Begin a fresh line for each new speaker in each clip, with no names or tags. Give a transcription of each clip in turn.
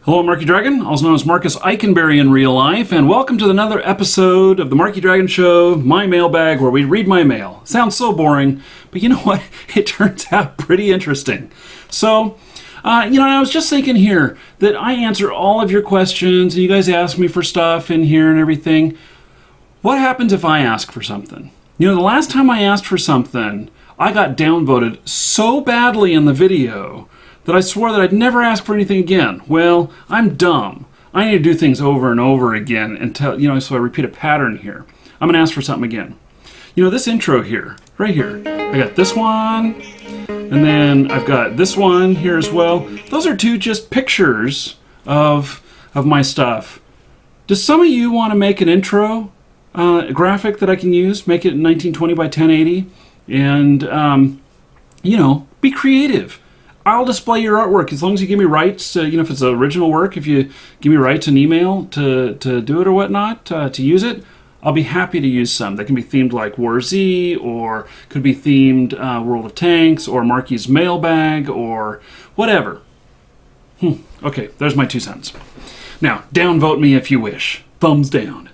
Hello, I'm Markee Dragon, also known as Marcus Eikenberry in real life, and welcome to another episode of the Markee Dragon Show, My Mailbag, where we read my mail. Sounds so boring, but you know what? It turns out pretty interesting. So, I was just thinking here that I answer all of your questions, and you guys ask me for stuff in here and everything. What happens if I ask for something? The last time I asked for something, I got downvoted so badly in the video that I swore that I'd never ask for anything again. Well, I'm dumb. I need to do things over and over again until, so I repeat a pattern here. I'm gonna ask for something again. This intro here, right here, I got this one, and then I've got this one here as well. Those are two just pictures of my stuff. Does some of you want to make an intro graphic that I can use? Make it 1920 by 1080, and, be creative. I'll display your artwork as long as you give me rights. If it's original work, if you give me rights and email to do it or whatnot, to use it, I'll be happy to use some. They can be themed like War Z, or could be themed World of Tanks, or Markee's Mailbag, or whatever. Okay, there's my 2 cents. Now, downvote me if you wish. Thumbs down.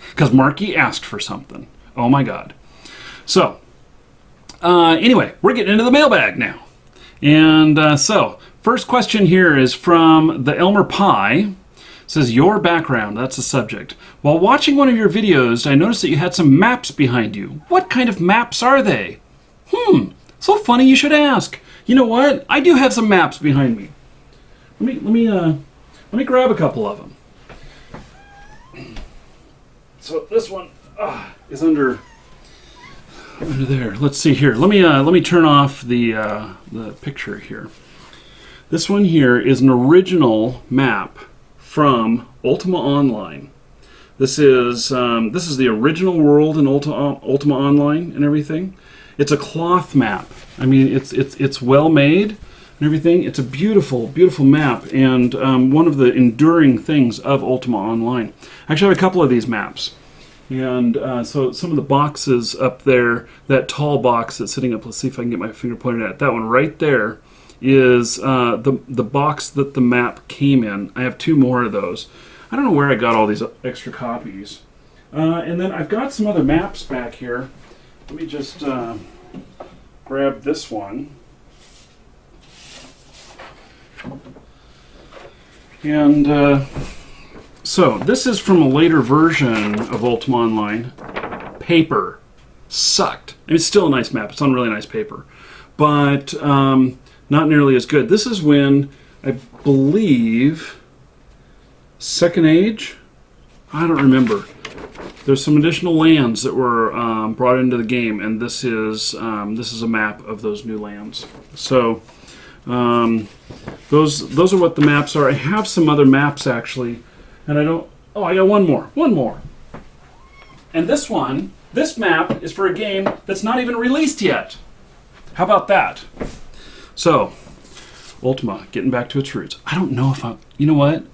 Because Markee asked for something. Oh my God. So, anyway, we're getting into the mailbag now. And so, first question here is from the Elmer Pie. It says, your background, that's the subject. While watching one of your videos, I noticed that you had some maps behind you. What kind of maps are they? So funny you should ask. You know what? I do have some maps behind me. Let me grab a couple of them. So this one is under there. Let's see here. Let me turn off the picture here. This one here is an original map from Ultima Online. This is the original world in Ultima Online and everything. It's a cloth map. I mean, it's well made and everything. It's a beautiful, beautiful map, and one of the enduring things of Ultima Online. I actually have a couple of these maps. And so some of the boxes up there, that tall box that's sitting up, let's see if I can get my finger pointed at that one right there, is the box that the map came in. I have 2 more of those. I don't know where I got all these extra copies. And then I've got some other maps back here. Let me just grab this one. And so, this is from a later version of Ultima Online. Paper. Sucked. I mean, it's still a nice map. It's on really nice paper. But not nearly as good. This is when, I believe, Second Age? I don't remember. There's some additional lands that were brought into the game, and this is a map of those new lands. So, those are what the maps are. I have some other maps, actually. And I got one more. And this map is for a game that's not even released yet. How about that? So, Ultima, getting back to its roots. I don't know if you know what?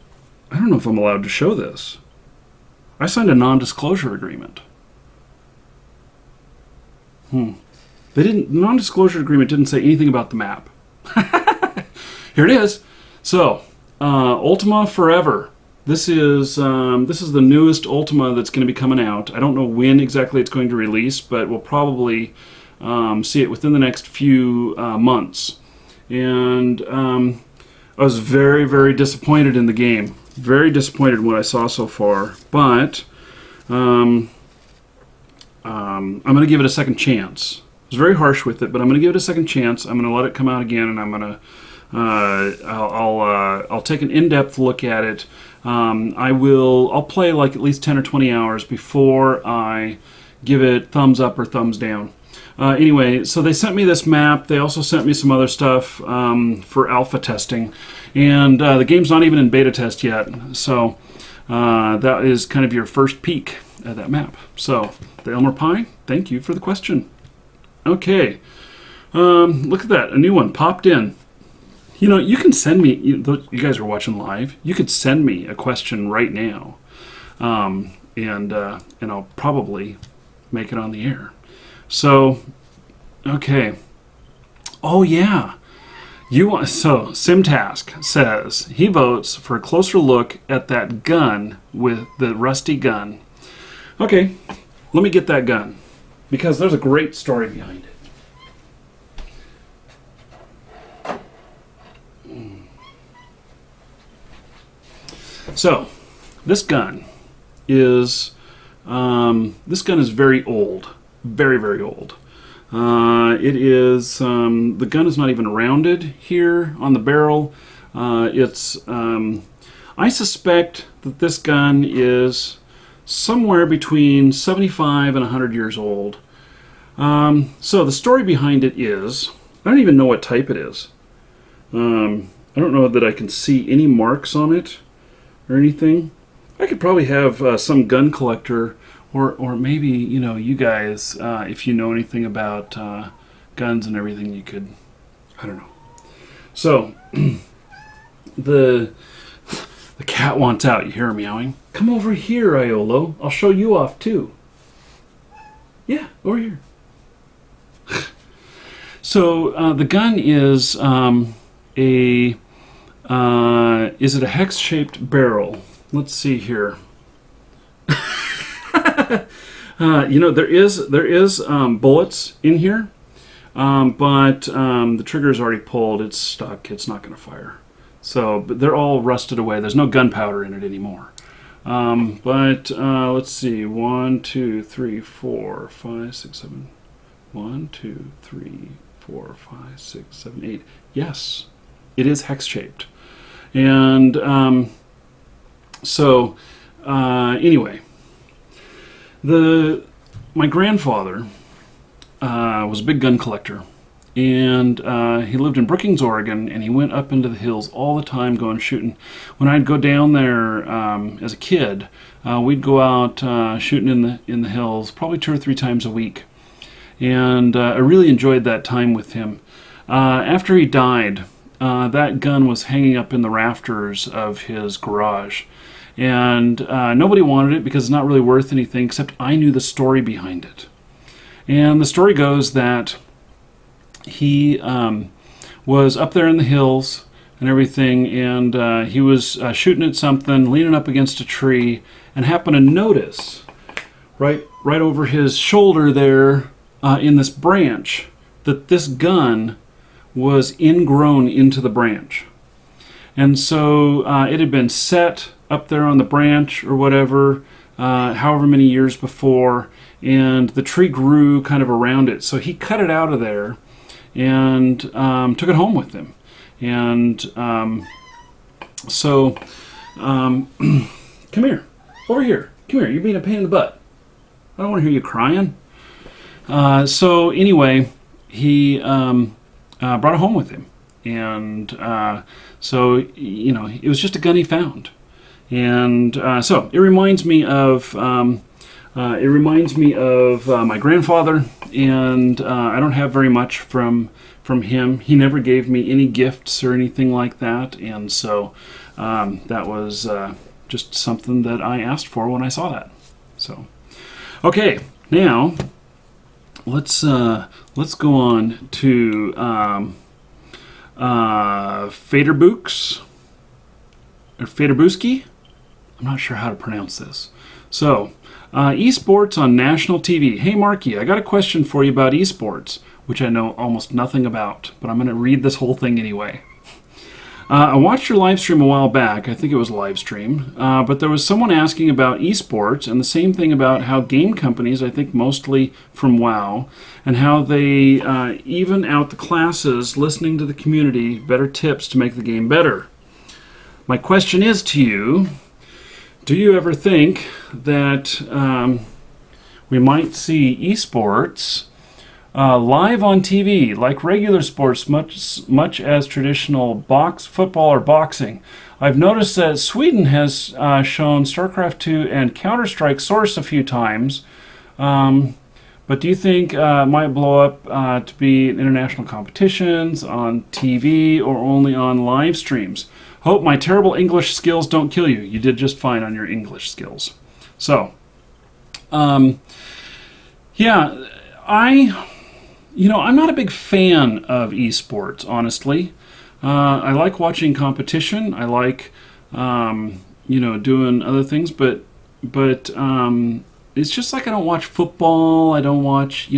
I don't know if I'm allowed to show this. I signed a non-disclosure agreement. The non-disclosure agreement didn't say anything about the map. Here it is. So, Ultima Forever. This is the newest Ultima that's going to be coming out. I don't know when exactly it's going to release, but we'll probably see it within the next few months. And I was very, very disappointed in the game. Very disappointed in what I saw so far. But I'm going to give it a second chance. I was very harsh with it, but I'm going to give it a second chance. I'm going to let it come out again, and I'm going to I'll take an in-depth look at it. I'll play like at least 10 or 20 hours before I give it thumbs up or thumbs down. Anyway, so they sent me this map. They also sent me some other stuff for alpha testing, and the game's not even in beta test yet. So that is kind of your first peek at that map. So the Elmer Pie, thank you for the question. Okay, look at that, a new one popped in. You can send me, you guys are watching live, you could send me a question right now, and I'll probably make it on the air. So, okay. Oh, yeah. So Simtask says he votes for a closer look at that gun with the rusty gun. Okay, let me get that gun because there's a great story behind it. So, this gun is very old, very very old. It is the gun is not even rounded here on the barrel. I suspect that this gun is somewhere between 75 and 100 years old. So the story behind it is I don't even know what type it is. I don't know that I can see any marks on it or anything. I could probably have some gun collector, or maybe you guys, if you know anything about guns and everything, you could. I don't know. So the cat wants out. You hear her meowing. Come over here, Iolo. I'll show you off too. Yeah, over here. So the gun is is it a hex-shaped barrel? Let's see here. There is bullets in here, but the trigger is already pulled. It's stuck. It's not going to fire. So, but they're all rusted away. There's no gunpowder in it anymore. But let's see. 1, 2, 3, 4, 5, 6, 7. 1, 2, 3, 4, 5, 6, 7, 8. Yes, it is hex-shaped. And anyway, my grandfather was a big gun collector, and he lived in Brookings, Oregon, and he went up into the hills all the time going shooting. When I'd go down there as a kid, we'd go out shooting in the hills probably 2 or 3 times a week, and I really enjoyed that time with him. After he died, that gun was hanging up in the rafters of his garage. And nobody wanted it because it's not really worth anything, except I knew the story behind it. And the story goes that he was up there in the hills and everything, and he was shooting at something, leaning up against a tree, and happened to notice right over his shoulder there in this branch that this gun was ingrown into the branch. And so it had been set up there on the branch or whatever, however many years before, and the tree grew kind of around it. So he cut it out of there and took it home with him. And come here, over here, come here, you're being a pain in the butt. I don't want to hear you crying. So anyway, he brought it home with him. And so, it was just a gun he found. And so it reminds me of my grandfather, and I don't have very much from him. He never gave me any gifts or anything like that, and so that was just something that I asked for when I saw that. So, okay, now let's go on to Faderbooks or Faderbuski. I'm not sure how to pronounce this. So, eSports on national TV. Hey, Markee, I got a question for you about eSports, which I know almost nothing about, but I'm going to read this whole thing anyway. I watched your live stream a while back. I think it was a live stream. But there was someone asking about eSports, and the same thing about how game companies, I think mostly from WoW, and how they even out the classes, listening to the community, better tips to make the game better. My question is to you, do you ever think that we might see eSports live on TV, like regular sports, much as traditional football or boxing? I've noticed that Sweden has shown StarCraft 2 and Counter-Strike Source a few times, but do you think it might blow up to be international competitions on TV or only on live streams? Hope my terrible English skills don't kill you. You did just fine on your English skills. So, yeah, I'm not a big fan of eSports, honestly. I like watching competition. I like, doing other things, but it's just like I don't watch football. I don't watch,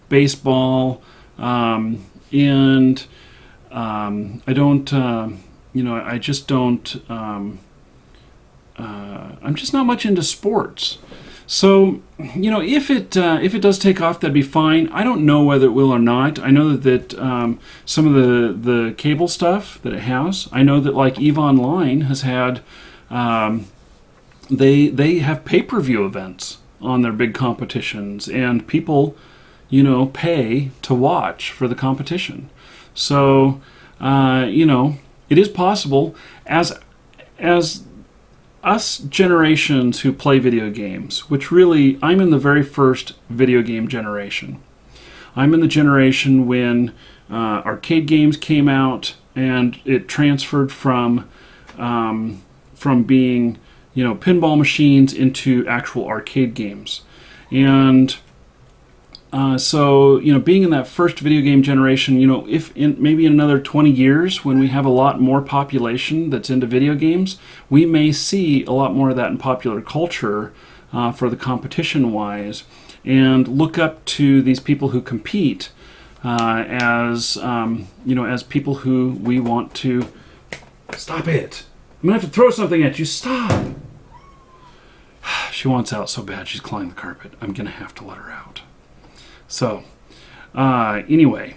baseball, and I don't, I just don't. I'm just not much into sports. So, if it does take off, that'd be fine. I don't know whether it will or not. I know that some of the cable stuff that it has, I know that like EVE Online has had, they have pay-per-view events on their big competitions, and people, pay to watch for the competition. So, it is possible as us generations who play video games, which really, I'm in the very first video game generation. I'm in the generation when arcade games came out and it transferred from being, pinball machines into actual arcade games. And so, being in that first video game generation, if maybe in another 20 years, when we have a lot more population that's into video games, we may see a lot more of that in popular culture for the competition-wise, and look up to these people who compete as people who we want to. Stop it! I'm gonna have to throw something at you. Stop! She wants out so bad. She's clawing the carpet. I'm gonna have to let her out. So, anyway,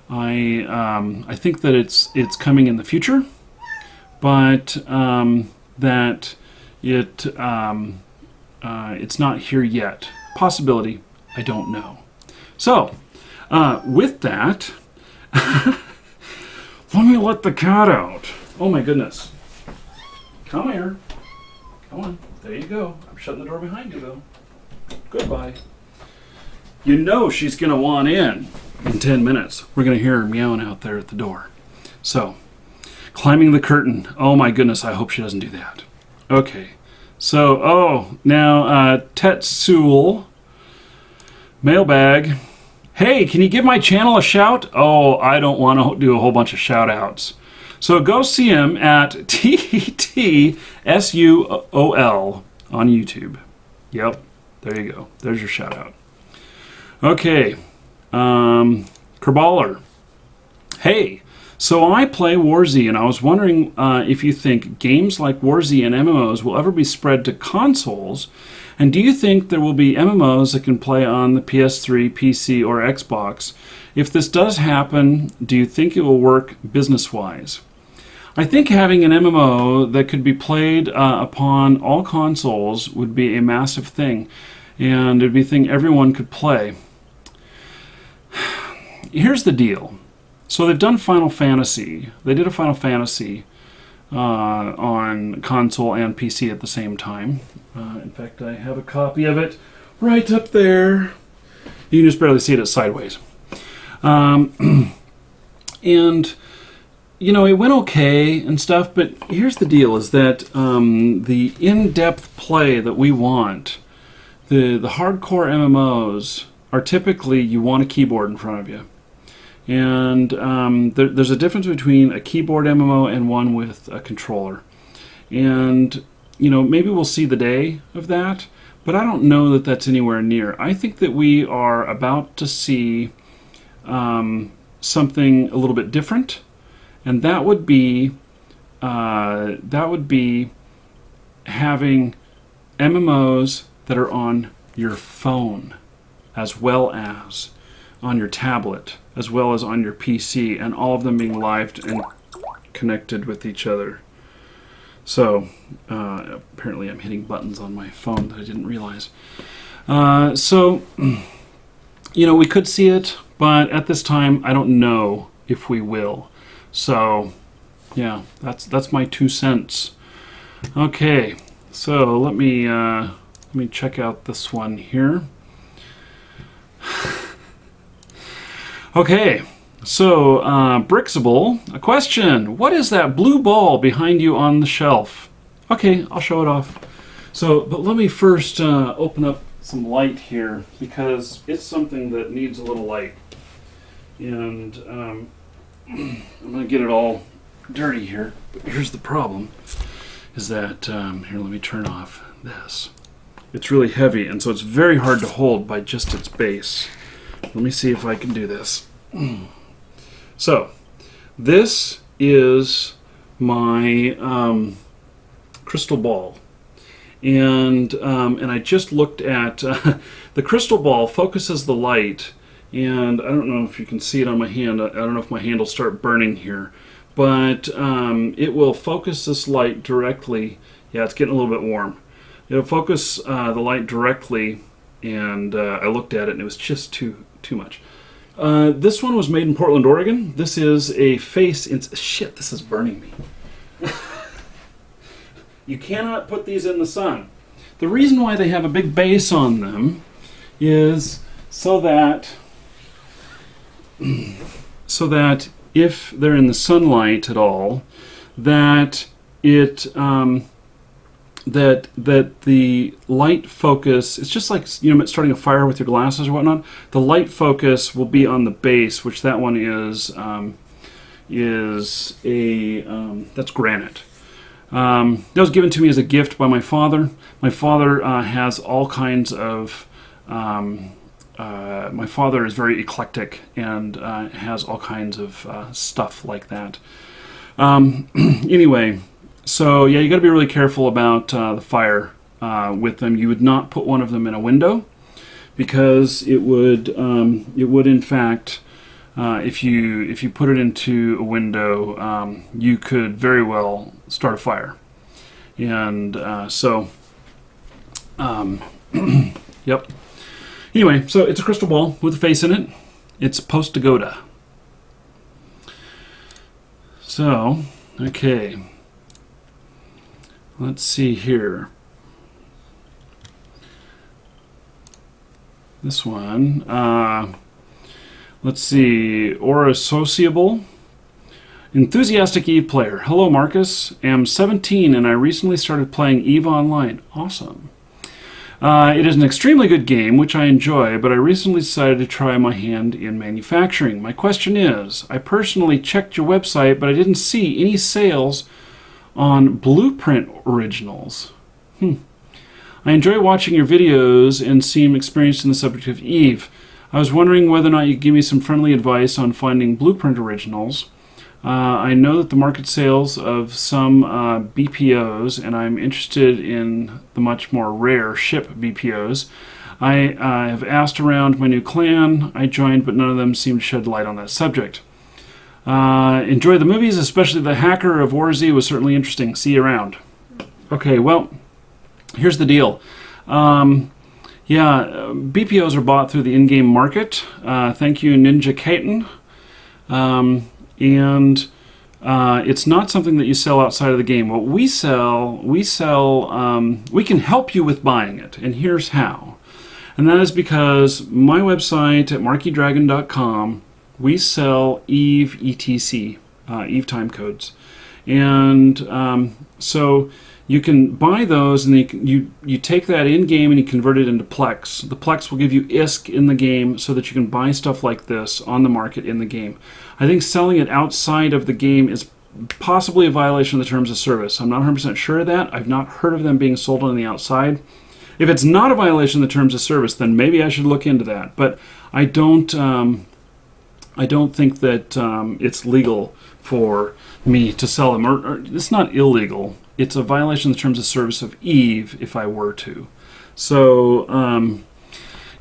I think that it's coming in the future, but that it's not here yet. Possibility, I don't know. So, with that, let me let the cat out. Oh my goodness! Come here. Come on. There you go. I'm shutting the door behind you, though. Goodbye. She's going to want in 10 minutes. We're going to hear her meowing out there at the door. So, climbing the curtain. Oh my goodness, I hope she doesn't do that. Okay. So, now, Tetsuel, mailbag. Hey, can you give my channel a shout? Oh, I don't want to do a whole bunch of shout outs. So go see him at TTSUOL on YouTube. Yep, there you go. There's your shout out. Okay, Kerballer. Hey, so I play WarZ, and I was wondering if you think games like WarZ and MMOs will ever be spread to consoles, and do you think there will be MMOs that can play on the PS3, PC, or Xbox? If this does happen, do you think it will work business-wise? I think having an MMO that could be played upon all consoles would be a massive thing, and it would be a thing everyone could play. Here's the deal. So they've done Final Fantasy. They did a Final Fantasy on console and PC at the same time. In fact, I have a copy of it right up there. You can just barely see it sideways. And, it went okay and stuff, but here's the deal, is that the in-depth play that we want, the hardcore MMOs, are typically you want a keyboard in front of you. And there's a difference between a keyboard MMO and one with a controller. And, maybe we'll see the day of that, but I don't know that that's anywhere near. I think that we are about to see something a little bit different, and that would be having MMOs that are on your phone, as well as on your tablet, as well as on your PC, and all of them being lived and connected with each other. So, apparently I'm hitting buttons on my phone that I didn't realize. So, we could see it, but at this time, I don't know if we will. So, yeah, that's my 2 cents. Okay, so let me check out this one here. Okay, so Brixable, a question. What is that blue ball behind you on the shelf? Okay, I'll show it off. So, but let me first open up some light here because it's something that needs a little light. And I'm going to get it all dirty here. But here's the problem, is that, here, let me turn off this. It's really heavy, and so it's very hard to hold by just its base. Let me see if I can do this. So, this is my crystal ball. And I just looked at the crystal ball focuses the light, and I don't know if you can see it on my hand. I don't know if my hand will start burning here, but it will focus this light directly. Yeah, it's getting a little bit warm. It'll focus the light directly, and I looked at it, and it was just too much. This one was made in Portland, Oregon. This is a face. Shit, this is burning me. You cannot put these in the sun. The reason why they have a big base on them is so that if they're in the sunlight at all, that it that the light focus, it's just like, you know, starting a fire with your glasses or whatnot. The light focus will be on the base, which that one is that's granite. That was given to me as a gift by my father. My father has all kinds of. My father is very eclectic and has all kinds of stuff like that. Anyway, so yeah, you got to be really careful about the fire with them. You would not put one of them in a window because it would in fact. If you put it into a window, you could very well start a fire, and yep. Anyway, so it's a crystal ball with a face in it. It's post-Pagoda. So, okay. Let's see here. This one. Let's see, Aura Sociable. Enthusiastic EVE player. Hello, Marcus. Am 17 and I recently started playing EVE Online. Awesome. It is an extremely good game, which I enjoy, but I recently decided to try my hand in manufacturing. My question is, I personally checked your website, but I didn't see any sales on Blueprint originals. I enjoy watching your videos and seem experienced in the subject of EVE. I was wondering whether or not you could give me some friendly advice on finding Blueprint originals. I know that the market sales of some BPOs, and I'm interested in the much more rare ship BPOs. I have asked around my new clan I joined, but none of them seem to shed light on that subject. Enjoy the movies, especially The Hacker of War Z was certainly interesting. See you around. Okay, well, here's the deal. Yeah, BPOs are bought through the in-game market. Thank you, Ninja Kaiten. And it's not something that you sell outside of the game. What we sell, we can help you with buying it, and here's how. And that is because my website at markeedragon.com, we sell EVE ETC, EVE time codes. And so you can buy those, and you take that in-game and you convert it into Plex. The Plex will give you ISK in the game so that you can buy stuff like this on the market in the game. I think selling it outside of the game is possibly a violation of the terms of service. I'm not 100% sure of that. I've not heard of them being sold on the outside. If it's not a violation of the terms of service, then maybe I should look into that. But I don't think that it's legal for me to sell them. Or it's not illegal. It's a violation of the terms of service of EVE if I were to. So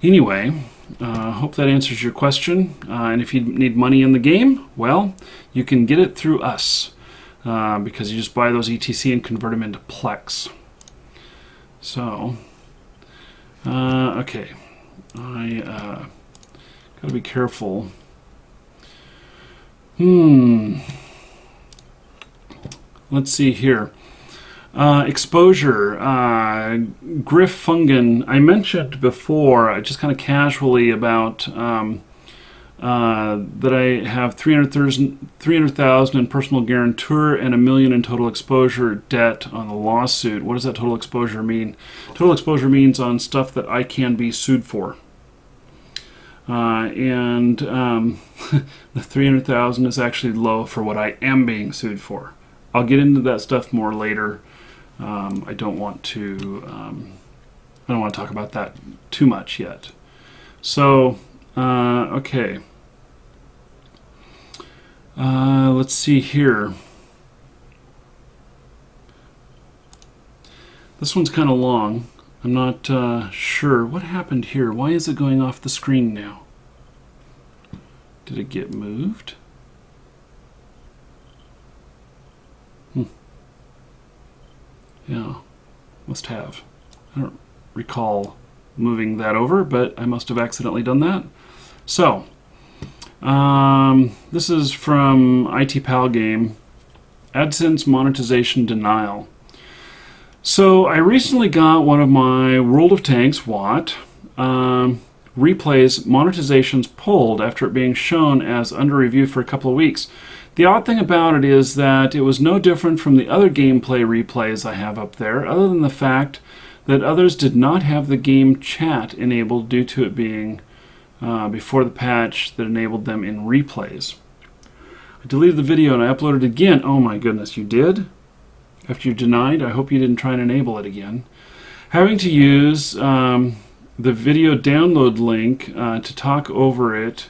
anyway, hope that answers your question. And if you need money in the game, well, you can get it through us because you just buy those ETC and convert them into Plex. So, okay, I gotta be careful. Let's see here. Exposure, Griff Fungan. I mentioned before, just kind of casually about that I have 300,000 in personal guarantor and $1 million in total exposure debt on the lawsuit. What does that total exposure mean? Total exposure means on stuff that I can be sued for. The 300,000 is actually low for what I am being sued for. I'll get into that stuff more later. I don't want to talk about that too much yet. So, okay. Let's see here. This one's kind of long. I'm not sure. What happened here? Why is it going off the screen now? Did it get moved? Yeah, must have. I don't recall moving that over, but I must have accidentally done that. So, this is from IT Pal Game. AdSense monetization denial. So I recently got one of my World of Tanks, WOT, replays monetizations pulled after it being shown as under review for a couple of weeks. The odd thing about it is that it was no different from the other gameplay replays I have up there, other than the fact that others did not have the game chat enabled due to it being before the patch that enabled them in replays. I deleted the video and I uploaded it again. Oh my goodness, you did? After you denied? I hope you didn't try and enable it again. Having to use the video download link to talk over it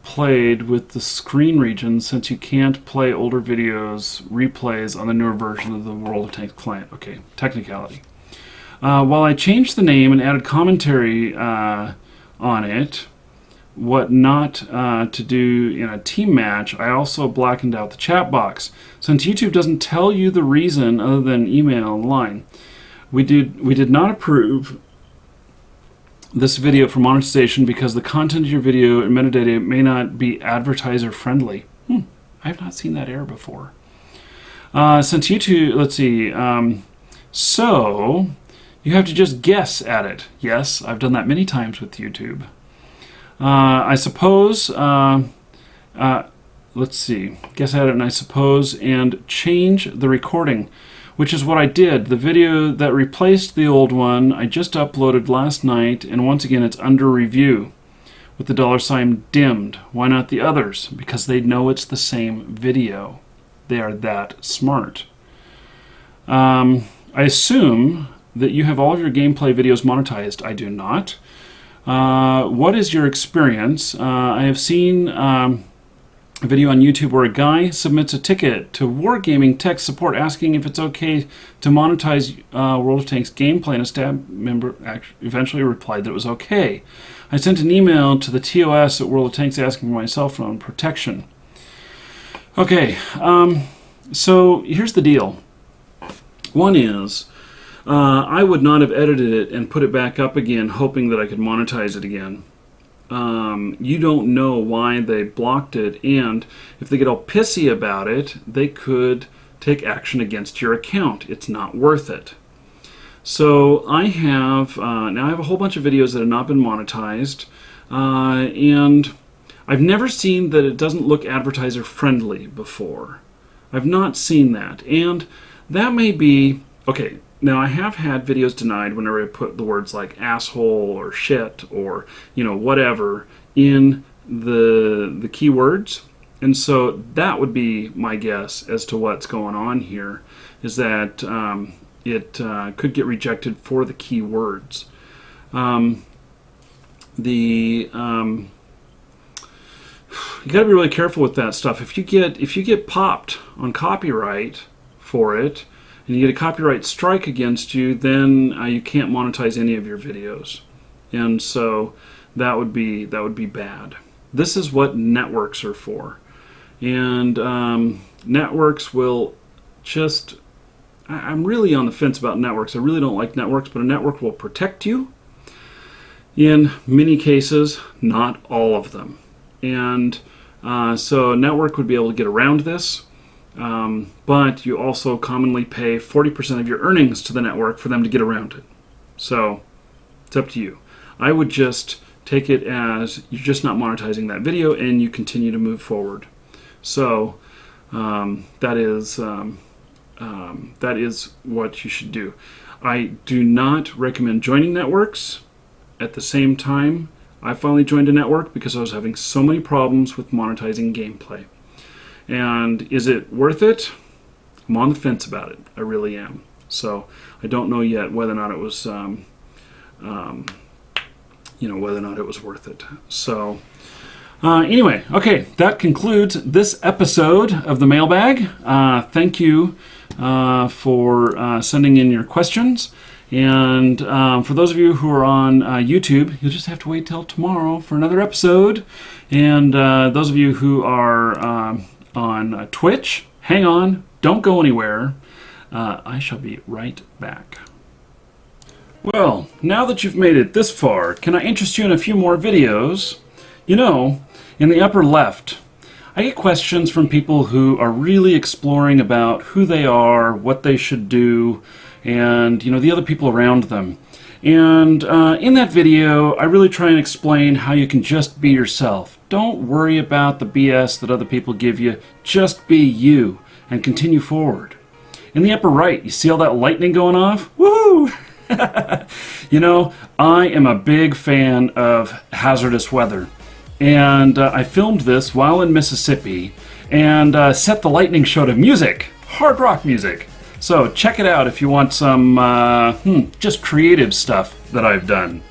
played with the screen region, since you can't play older videos replays on the newer version of the World of Tanks client. Okay, technicality. While I changed the name and added commentary on it, what not to do in a team match, I also blackened out the chat box. Since YouTube doesn't tell you the reason other than email and line, we did not approve this video for monetization because the content of your video and metadata may not be advertiser friendly. I have not seen that error before. Since YouTube, let's see, so you have to just guess at it. Yes, I've done that many times with YouTube. I suppose, let's see, guess at it, and I suppose, and change the recording, which is what I did. The video that replaced the old one I just uploaded last night, and once again it's under review with the $ dimmed. Why not the others? Because they know it's the same video. They are that smart. I assume that you have all of your gameplay videos monetized. I do not. What is your experience? I have seen a video on YouTube where a guy submits a ticket to Wargaming tech support asking if it's okay to monetize World of Tanks gameplay, and a staff member eventually replied that it was okay. I sent an email to the TOS at World of Tanks asking for my cell phone protection. Okay, so here's the deal. One is, I would not have edited it and put it back up again hoping that I could monetize it again. You don't know why they blocked it, and if they get all pissy about it, they could take action against your account. It's not worth it. So I have now I have a whole bunch of videos that have not been monetized, and I've never seen that it doesn't look advertiser friendly before. I've not seen that, and that may be okay. Now, I have had videos denied whenever I put the words like asshole or shit or, whatever in the keywords. And so that would be my guess as to what's going on here, is that it could get rejected for the keywords. You got to be really careful with that stuff. If you get popped on copyright for it, and you get a copyright strike against you, then you can't monetize any of your videos, and so that would be bad. This is what networks are for, and networks will just. I'm really on the fence about networks. I really don't like networks, but a network will protect you in many cases, not all of them, and so a network would be able to get around this. But you also commonly pay 40% of your earnings to the network for them to get around it. So it's up to you. I would just take it as you're just not monetizing that video and you continue to move forward. So that is what you should do. I do not recommend joining networks. At the same time, I finally joined a network because I was having so many problems with monetizing gameplay. And is it worth it? I'm on the fence about it. I really am. So I don't know yet whether or not it was, whether or not it was worth it. So anyway, okay, that concludes this episode of the mailbag. Thank you for sending in your questions. And for those of you who are on YouTube, you'll just have to wait till tomorrow for another episode. And those of you who are on Twitch, hang on, don't go anywhere. I shall be right back. Well, now that you've made it this far, can I interest you in a few more videos? You know, in the upper left, I get questions from people who are really exploring about who they are, what they should do, and the other people around them. And in that video, I really try and explain how you can just be yourself. Don't worry about the BS that other people give you. Just be you and continue forward. In the upper right, you see all that lightning going off? Woo! I am a big fan of hazardous weather. And I filmed this while in Mississippi and set the lightning show to music, hard rock music. So check it out if you want some just creative stuff that I've done.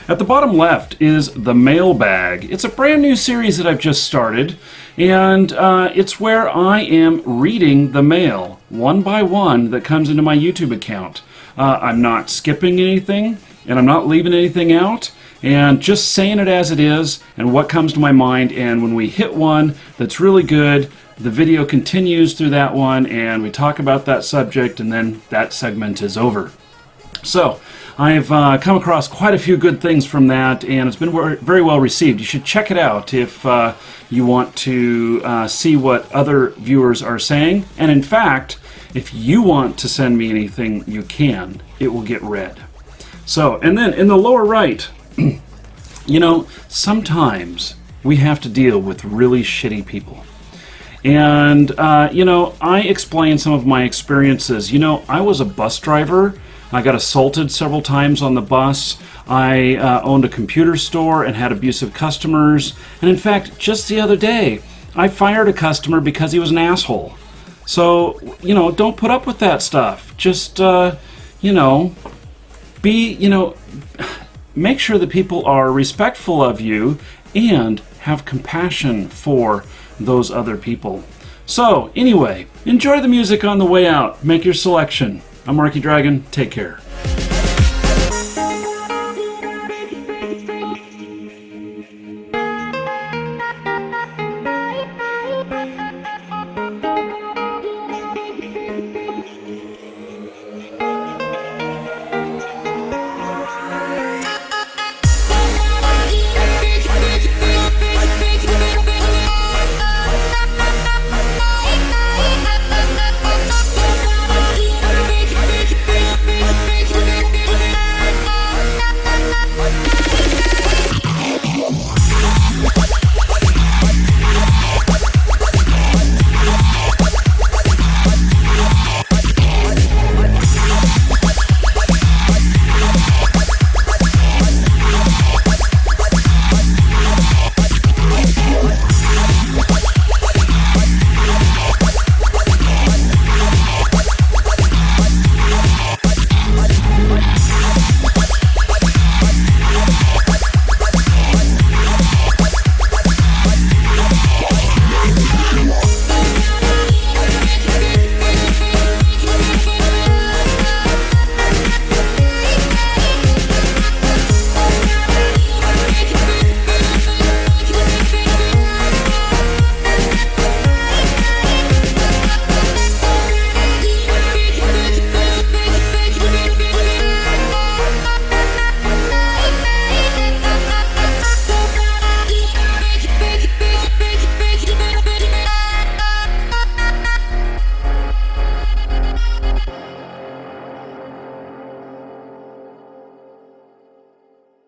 At the bottom left is the mailbag. It's a brand new series that I've just started, and it's where I am reading the mail one by one that comes into my YouTube account. I'm not skipping anything, and I'm not leaving anything out, and just saying it as it is and what comes to my mind. And when we hit one that's really good, the video continues through that one, and we talk about that subject, and then that segment is over. So I've come across quite a few good things from that, and it's been very well received. You should check it out if you want to see what other viewers are saying. And in fact, if you want to send me anything, you can. It will get read. So, and then in the lower right, sometimes we have to deal with really shitty people. And, I explain some of my experiences. I was a bus driver. I got assaulted several times on the bus. I owned a computer store and had abusive customers. And in fact, just the other day, I fired a customer because he was an asshole. So, don't put up with that stuff. Just, make sure that people are respectful of you and have compassion for those other people. So, anyway, enjoy the music on the way out. Make your selection. I'm Markee Dragon. Take care.